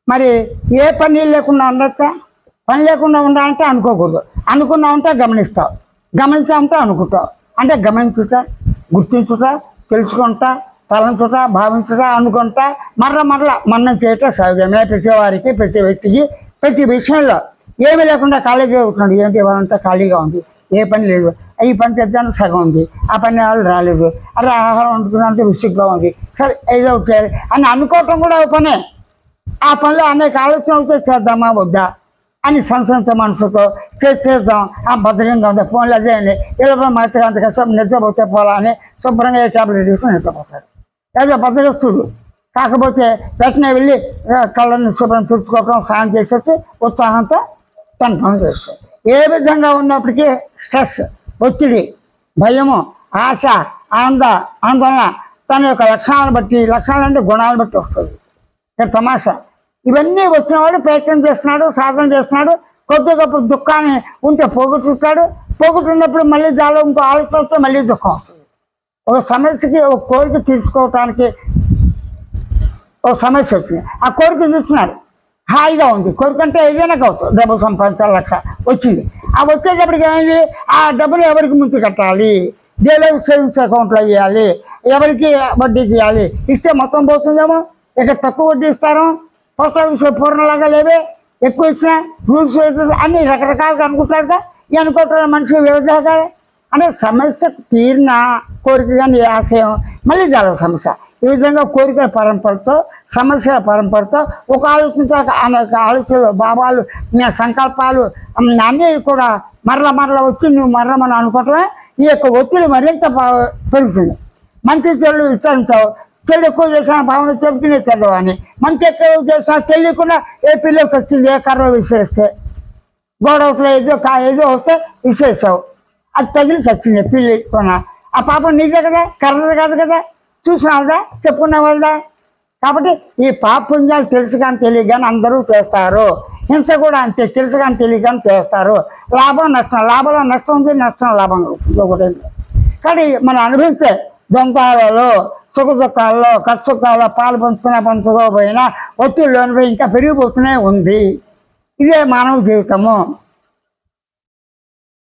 మరి ఏ పని లేకుండా ఉండొచ్చా? పని లేకుండా ఉండాలంటే అనుకోకూడదు, అనుకున్నామంటే గమనిస్తావు, గమనించామంటే అనుకుంటావు. అంటే గమనించుట, గుర్తించుట, తెలుసుకుంటా, తలంచుట, భావించుట, అనుకుంటా, మరల మన్నం చేయటం సహజమే. ప్రతి వారికి, ప్రతి వ్యక్తికి, ప్రతి విషయంలో. ఏమీ లేకుండా ఖాళీగా అవుతున్నాడు. ఏంటి వాళ్ళంతా ఖాళీగా ఉంది, ఏ పని లేదు, ఈ పని చేద్దానికి సగం ఉంది, ఆ పని వాళ్ళు రాలేదు, అరే ఆహారం వండుకున్నామంటే విసుగ్గా ఉంది, సరే ఏదో చేయాలి అని అనుకోవటం కూడా ఒక పనే. ఆ పనిలో అనేక ఆలోచనలతో చేద్దామా వద్దా అని సంసంత మనసుతో చేద్దాం. ఆ భద్రంగా ఉంది, ఫోన్లు అదే అండి, ఇలా మాత్రం అంత కష్టం నిద్రపోతే పోలా అని శుభ్రంగా టాబ్లెట్ తీసుకుని నిద్రపోతాడు. ఏదో బద్దగస్తుడు. కాకపోతే వెంటనే వెళ్ళి కళ్ళని శుభ్రం తుడుచుకోవడం, స్నానం చేసేసి ఉత్సాహంతో తన పని చేస్తాడు. ఏ విధంగా ఉన్నప్పటికీ స్ట్రెస్, ఒత్తిడి, భయము, ఆశ, ఆందోళన తన యొక్క లక్షణాలను బట్టి, లక్షణాలు అంటే గుణాలను బట్టి వస్తుంది. తమాషా ఇవన్నీ వచ్చినవాడు ప్రయత్నం చేస్తున్నాడు, సాధన చేస్తున్నాడు. కొద్ది గొప్ప దుఃఖాన్ని ఉంటే పోగొట్టుకుంటాడు. పోగొట్టున్నప్పుడు మళ్ళీ దానిలో ఇంకో ఆలోచనతో మళ్ళీ దుఃఖం వస్తుంది. ఒక సమస్యకి, ఒక కోరిక తీర్చుకోవటానికి ఒక సమస్య వచ్చింది, ఆ కోరిక తీర్చున్నాడు, హాయిగా ఉంది. కోరిక అంటే ఏదైనా కావచ్చు, డబ్బు సంపాదించాలి, లక్ష వచ్చింది. ఆ వచ్చేటప్పటికి ఏమైంది, ఆ డబ్బులు ఎవరికి ముందు కట్టాలి, దేనికి సేవింగ్స్ అకౌంట్లో వేయాలి, ఎవరికి వడ్డీకి ఇవ్వాలి, ఇస్తే మొత్తం పోతుందేమో, ఇక తక్కువ వడ్డీ ఇస్తారు, పోస్ట్ ఆఫీస్ పూర్ణలాగా లేవే, ఎక్కువ ఇచ్చిన రూల్స్ అన్ని రకరకాలుగా అనుకుంటాడుగా. ఈ అనుకోవటం మనిషి వ్యవధాగా అంటే సమస్యకు తీరిన కోరిక కానీ ఆశయం మళ్ళీ చాలా సమస్య. ఈ విధంగా కోరికల పరంపరతో, సమస్యల పరంపరతో ఒక ఆలోచనతో అనేక ఆలోచనలు, భావాలు, సంకల్పాలు అన్నీ కూడా మరల వచ్చి నువ్వు మనం అనుకోవటమే ఈ యొక్క ఒత్తిడి మరింత పెరుగుతుంది. మంచి చెడు విచారించావు, చెడు ఎక్కువ చేసిన భావన చెప్పుకునే చెడు అని, మంచి ఎక్కువ చేసిన తెలియకుండా ఏ పిల్లలు వచ్చింది, ఏ కర్ర విసేస్తే, గోడవసలో ఏదో వస్తే విసేసావు, అది తగిలి చచ్చింది పిల్లి కొన. ఆ పాపం నీదే కదా, కర్రది కాదు కదా, చూసినావుదా, చెప్పుకునేవాళ్ళదా. కాబట్టి ఈ పాపపుణ్యాలు తెలుసు కానీ తెలియక కానీ అందరూ చేస్తారు. హింస కూడా అంతే, తెలుసు కానీ తెలియక కానీ చేస్తారు. లాభం నష్టం, లాభంలో నష్టం ఉంది, నష్టం లాభం వస్తుంది ఒకటే. కానీ మనం అనుభవించే దొంగలలో, సుఖ దుఃఖాల్లో, కష్టసుఖాల్లో పాలు పంచుకోకపోయినా ఒత్తిడిలోనిపై ఇంకా పెరిగిపోతూనే ఉంది. ఇదే మానవ జీవితము.